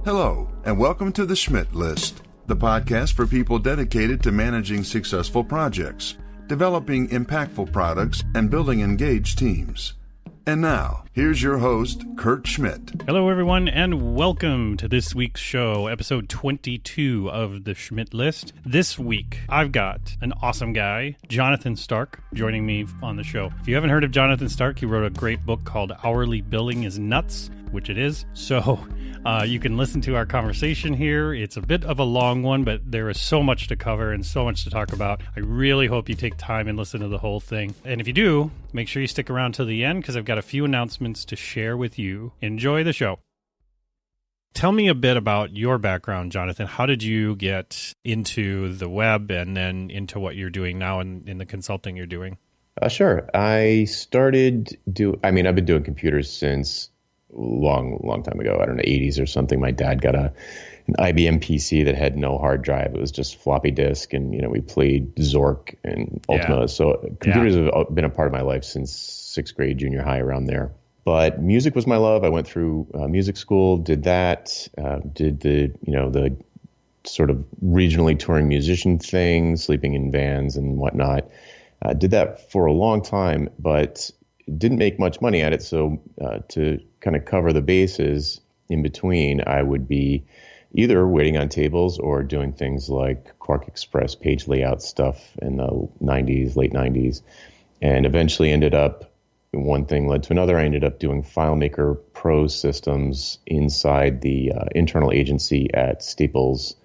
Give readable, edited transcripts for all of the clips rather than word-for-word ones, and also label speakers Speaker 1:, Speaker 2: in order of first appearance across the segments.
Speaker 1: Hello, and welcome to the Schmidt List, the podcast for people dedicated to managing successful projects, developing impactful products, and building engaged teams. And now, here's your host, Kurt Schmidt.
Speaker 2: Hello, everyone, and welcome to this week's show, episode 22 of the Schmidt List. This week, I've got an awesome guy, Jonathan Stark, joining me on the show. If you haven't heard of Jonathan Stark, he wrote a great book called Hourly Billing is Nuts, which it is. So you can listen to our conversation here. It's a bit of a long one, but there is so much to cover and so much to talk about. I really hope you take time and listen to the whole thing. And if you do, make sure you stick around till the end because I've got a few announcements to share with you. Enjoy the show. Tell me a bit about your background, Jonathan. How did you get into the web and then into what you're doing now in the consulting you're doing?
Speaker 3: Sure. I've been doing computers since long time ago. I don't know, 80s or something. My dad got an IBM PC that had no hard drive. It was just floppy disk, and we played Zork and Ultima. Yeah. So computers have been a part of my life since sixth grade, junior high, around there. But music was my love. I went through music school, did that, did the sort of regionally touring musician thing, sleeping in vans and whatnot. Did that for a long time, but didn't make much money at it. So to kind of cover the bases in between, I would be either waiting on tables or doing things like Quark Express page layout stuff in the late 90s. And eventually ended up, one thing led to another. I ended up doing FileMaker Pro systems inside the internal agency at Staples.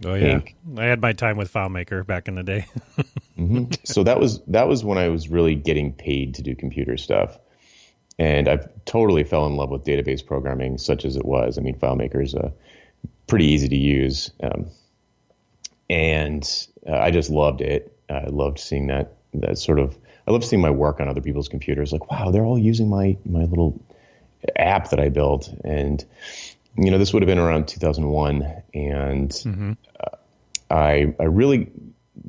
Speaker 2: Oh yeah, Inc. I had my time with FileMaker back in the day.
Speaker 3: Mm-hmm. So that was when I was really getting paid to do computer stuff, and I totally fell in love with database programming, such as it was. I mean, FileMaker is pretty easy to use, and I just loved it. I loved seeing that sort of. I love seeing my work on other people's computers. Like, wow, they're all using my little app that I built, and this would have been around 2001, and mm-hmm. I really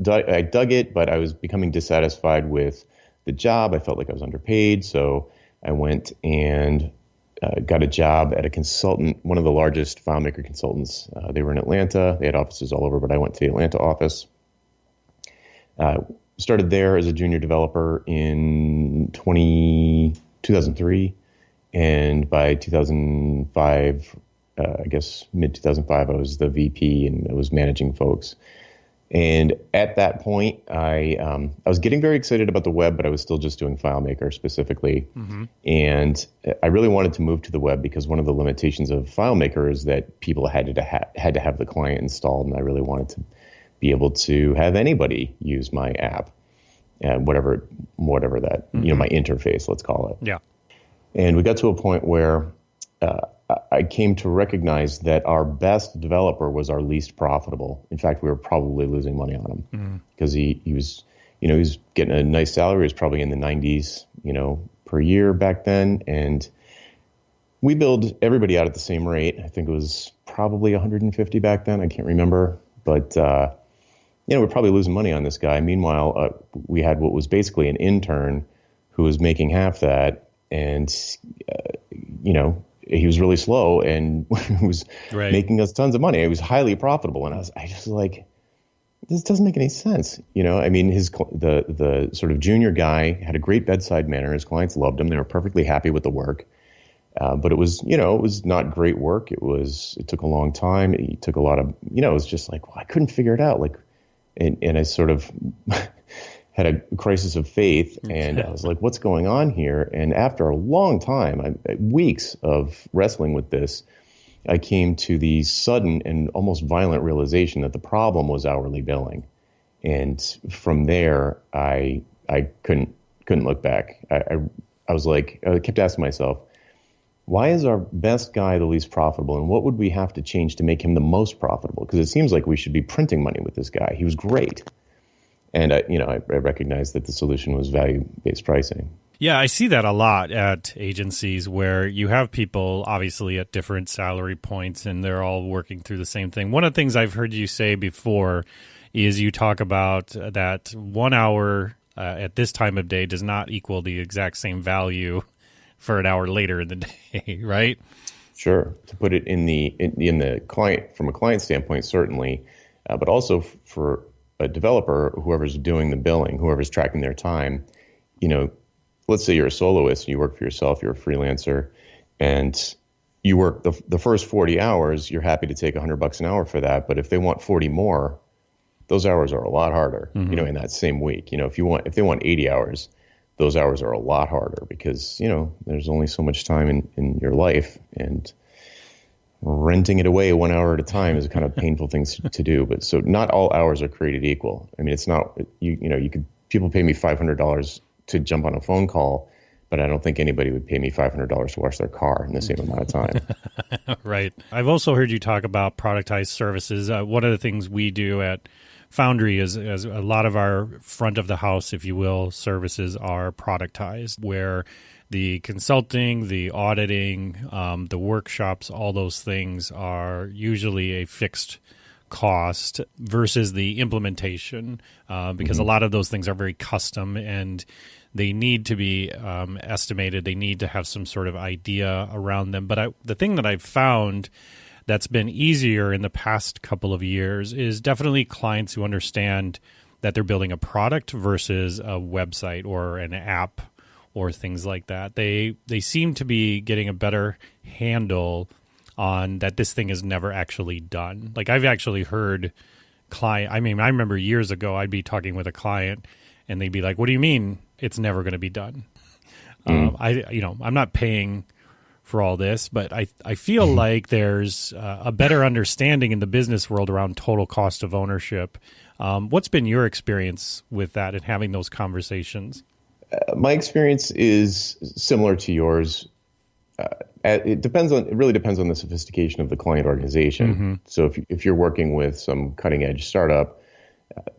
Speaker 3: dug it, but I was becoming dissatisfied with the job. I felt like I was underpaid, so I went and got a job at a consultant, one of the largest FileMaker consultants. They were in Atlanta. They had offices all over, but I went to the Atlanta office. Started there as a junior developer in 2003, and by 2005, I guess mid-2005, I was the VP and I was managing folks. And at that point, I was getting very excited about the web, but I was still just doing FileMaker specifically. Mm-hmm. And I really wanted to move to the web because one of the limitations of FileMaker is that people had to have the client installed, and I really wanted to be able to have anybody use my app, whatever that, mm-hmm. My interface, let's call it.
Speaker 2: Yeah.
Speaker 3: And we got to a point where I came to recognize that our best developer was our least profitable. In fact, we were probably losing money on him because he was getting a nice salary. He was probably in the 90s, per year back then. And we billed everybody out at the same rate. I think it was probably 150 back then. I can't remember, but we're probably losing money on this guy. Meanwhile, we had what was basically an intern who was making half that, and he was really slow and was making us tons of money. It was highly profitable. And I just like, this doesn't make any sense. The sort of junior guy had a great bedside manner. His clients loved him. They were perfectly happy with the work. But it was, it was not great work. It took a long time. It took a lot of, it was just like, well, I couldn't figure it out. Like, and I sort of had a crisis of faith, and I was like, what's going on here? And after a long time, weeks of wrestling with this, I came to the sudden and almost violent realization that the problem was hourly billing. And from there, I couldn't look back. I was like, I kept asking myself, why is our best guy the least profitable? And what would we have to change to make him the most profitable? Because it seems like we should be printing money with this guy. He was great. And I recognized that the solution was value-based pricing.
Speaker 2: Yeah, I see that a lot at agencies where you have people obviously at different salary points and they're all working through the same thing. One of the things I've heard you say before is you talk about that 1 hour at this time of day does not equal the exact same value for an hour later in the day, right?
Speaker 3: Sure. To put it in the client, from a client standpoint, certainly, but also for a developer, whoever's doing the billing, whoever's tracking their time, let's say you're a soloist, you work for yourself, you're a freelancer, and you work the first 40 hours, you're happy to take $100 an hour for that. But if they want 40 more, those hours are a lot harder, in that same week. If they want 80 hours, those hours are a lot harder because, there's only so much time in your life, and renting it away 1 hour at a time is a kind of painful thing to do. But so not all hours are created equal. I mean, it's not, people pay me $500 to jump on a phone call, but I don't think anybody would pay me $500 to wash their car in the same amount of time.
Speaker 2: Right. I've also heard you talk about productized services. One of the things we do at Foundry is a lot of our front of the house, if you will, services are productized, where the consulting, the auditing, the workshops, all those things are usually a fixed cost versus the implementation, because a lot of those things are very custom and they need to be estimated. They need to have some sort of idea around them. But the thing that I've found that's been easier in the past couple of years is definitely clients who understand that they're building a product versus a website or an app or things like that. They seem to be getting a better handle on that this thing is never actually done. Like I've actually heard I remember years ago I'd be talking with a client and they'd be like, "What do you mean it's never going to be done?" I'm not paying for all this, but I feel like there's a better understanding in the business world around total cost of ownership. What's been your experience with that and having those conversations?
Speaker 3: My experience is similar to yours. It really depends on the sophistication of the client organization. So if you're working with some cutting edge startup,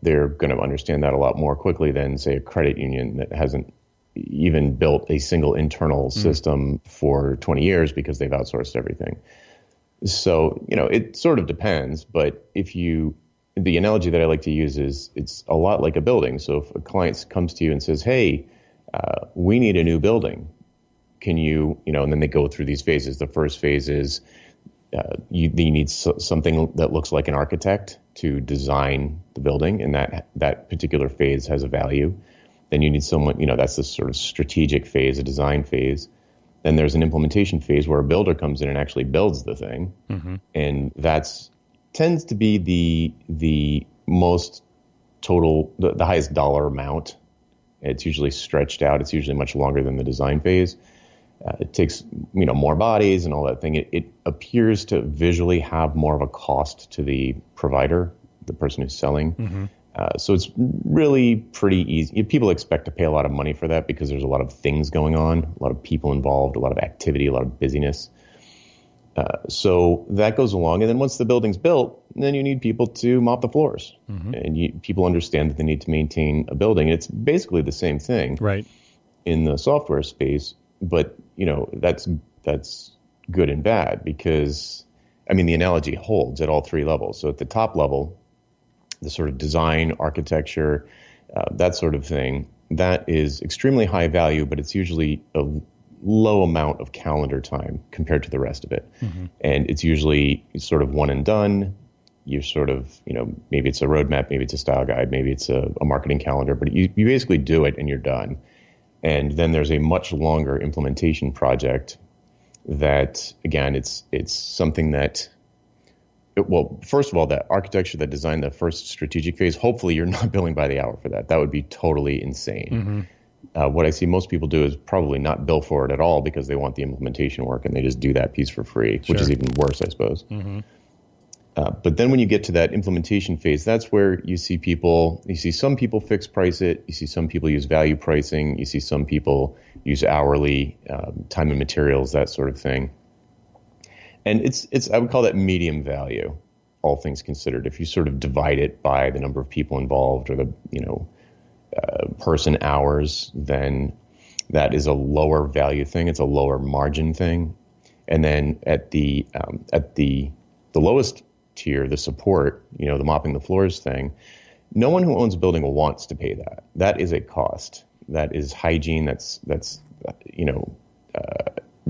Speaker 3: they're going to understand that a lot more quickly than, say, a credit union that hasn't even built a single internal system for 20 years because they've outsourced everything. So, it sort of depends. But the analogy that I like to use is it's a lot like a building. So if a client comes to you and says, "Hey, we need a new building. Can you," and then they go through these phases. The first phase is you need something that looks like an architect to design the building, and that particular phase has a value. Then you need someone, that's the sort of strategic phase, a design phase. Then there's an implementation phase where a builder comes in and actually builds the thing. And tends to be the most total, the highest dollar amount. It's usually stretched out. It's usually much longer than the design phase. It takes, more bodies and all that thing. It appears to visually have more of a cost to the provider, the person who's selling. So it's really pretty easy. People expect to pay a lot of money for that because there's a lot of things going on, a lot of people involved, a lot of activity, a lot of busyness. So that goes along. And then once the building's built, then you need people to mop the floors. And people understand that they need to maintain a building. It's basically the same thing in the software space. But, that's good and bad because, the analogy holds at all three levels. So at the top level, the sort of design, architecture, that sort of thing, that is extremely high value, but it's usually a low amount of calendar time compared to the rest of it. And it's usually sort of one and done. You're sort of, maybe it's a roadmap, maybe it's a style guide, maybe it's a marketing calendar, but you basically do it and you're done. And then there's a much longer implementation project that, again, it's something that, first of all, that architecture that designed the first strategic phase, hopefully you're not billing by the hour for that. That would be totally insane. What I see most people do is probably not bill for it at all because they want the implementation work and they just do that piece for free, which is even worse, I suppose. But then when you get to that implementation phase, that's where you see some people fixed price it. You see some people use value pricing. You see some people use hourly, time and materials, that sort of thing. And I would call that medium value, all things considered. If you sort of divide it by the number of people involved or the, person hours, then that is a lower value thing. It's a lower margin thing. And then at the lowest tier, the support, the mopping the floors thing, no one who owns a building wants to pay that. That is a cost. That is hygiene. That's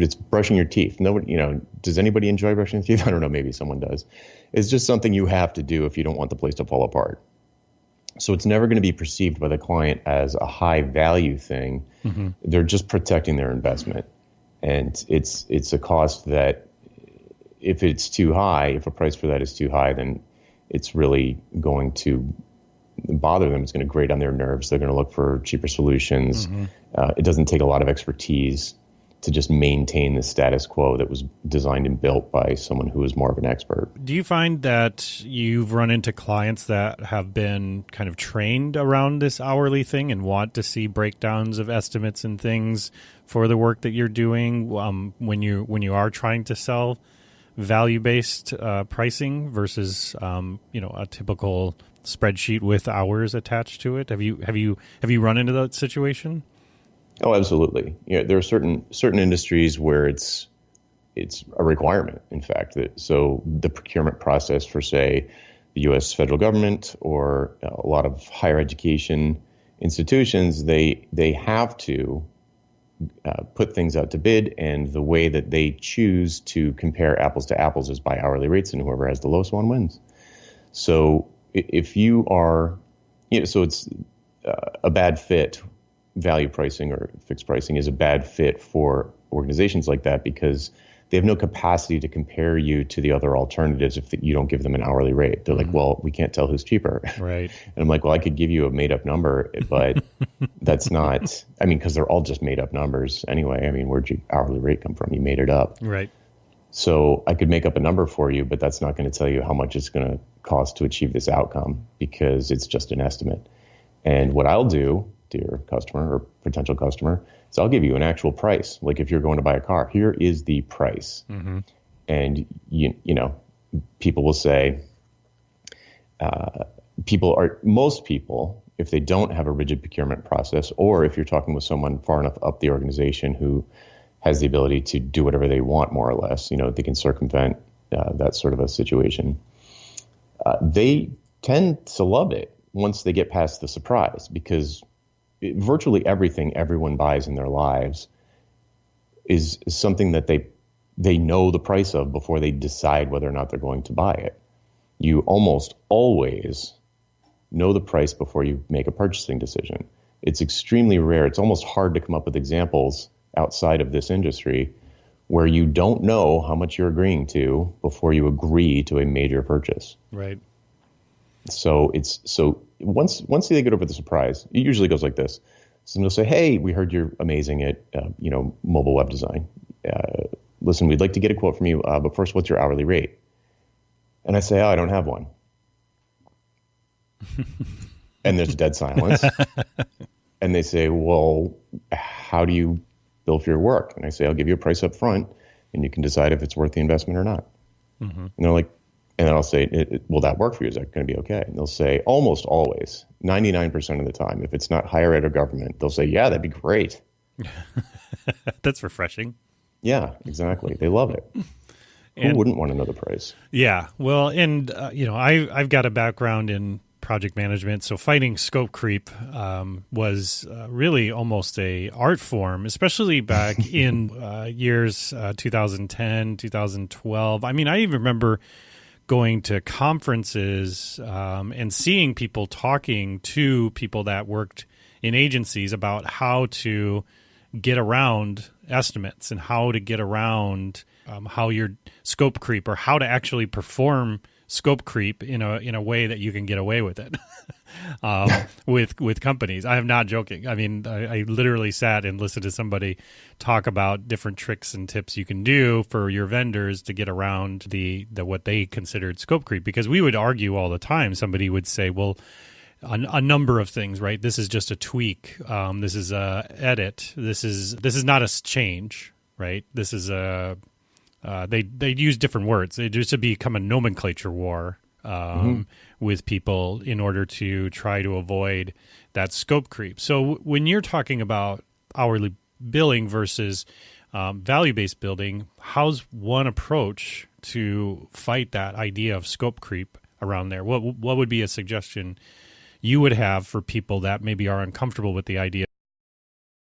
Speaker 3: it's brushing your teeth. Nobody, does anybody enjoy brushing their teeth? I don't know. Maybe someone does. It's just something you have to do if you don't want the place to fall apart. So it's never going to be perceived by the client as a high value thing. Mm-hmm. They're just protecting their investment. And it's a cost that if it's too high, if a price for that is too high, then it's really going to bother them. It's going to grate on their nerves. They're going to look for cheaper solutions. Mm-hmm. It doesn't take a lot of expertise to just maintain the status quo that was designed and built by someone who is more of an expert.
Speaker 2: Do you find that you've run into clients that have been kind of trained around this hourly thing and want to see breakdowns of estimates and things for the work that you're doing when you are trying to sell value-based pricing versus a typical spreadsheet with hours attached to it? Have you run into that situation?
Speaker 3: Oh, absolutely. There are certain industries where it's a requirement, in fact. So the procurement process for, say, the U.S. federal government or a lot of higher education institutions, they have to put things out to bid, and the way that they choose to compare apples to apples is by hourly rates, and whoever has the lowest one wins. So if you are, so it's a bad fit. Value pricing or fixed pricing is a bad fit for organizations like that because they have no capacity to compare you to the other alternatives if you don't give them an hourly rate. They're like, well, we can't tell who's cheaper.
Speaker 2: Right.
Speaker 3: And I'm like, well, I could give you a made up number, but that's not, because they're all just made up numbers anyway. Where'd your hourly rate come from? You made it up.
Speaker 2: Right.
Speaker 3: So I could make up a number for you, but that's not going to tell you how much it's going to cost to achieve this outcome because it's just an estimate. And what I'll do, dear customer or potential customer, so I'll give you an actual price. Like if you're going to buy a car, here is the price. Mm-hmm. And people will say, most people, if they don't have a rigid procurement process, or if you're talking with someone far enough up the organization who has the ability to do whatever they want, more or less, they can circumvent that sort of a situation. They tend to love it once they get past the surprise, because virtually everything everyone buys in their lives is something that they know the price of before they decide whether or not they're going to buy it. You almost always know the price before you make a purchasing decision. It's extremely rare. It's almost hard to come up with examples outside of this industry where you don't know how much you're agreeing to before you agree to a major purchase.
Speaker 2: Right.
Speaker 3: So once they get over the surprise, it usually goes like this. So they'll say, hey, we heard you're amazing at mobile web design. Listen, we'd like to get a quote from you, but first, what's your hourly rate? And I say, I don't have one. And there's dead silence. And they say, well, how do you bill for your work? And I say, I'll give you a price up front, and you can decide if it's worth the investment or not. Mm-hmm. And they're like, and then I'll say, will that work for you? Is that going to be okay? And they'll say, almost always, 99% of the time, if it's not higher ed or government, they'll say, yeah, that'd be great.
Speaker 2: That's refreshing.
Speaker 3: Yeah, exactly. They love it. Who wouldn't want to know the price?
Speaker 2: Yeah. Well, and, I've got a background in project management, so fighting scope creep was really almost a art form, especially back in years 2010, 2012. I even remember going to conferences and seeing people talking to people that worked in agencies about how to get around estimates and how to get around how your scope creep, or how to actually perform scope creep in a way that you can get away with it with companies. I am not joking. I literally sat and listened to somebody talk about different tricks and tips you can do for your vendors to get around the what they considered scope creep, because we would argue all the time. Somebody would say, well, a number of things, right? This is just a tweak. This is a edit. This is not a change, right? This is a they use different words. It used to become a nomenclature war with people in order to try to avoid that scope creep. So when you're talking about hourly billing versus value-based billing, how's one approach to fight that idea of scope creep around there? What would be a suggestion you would have for people that maybe are uncomfortable with the idea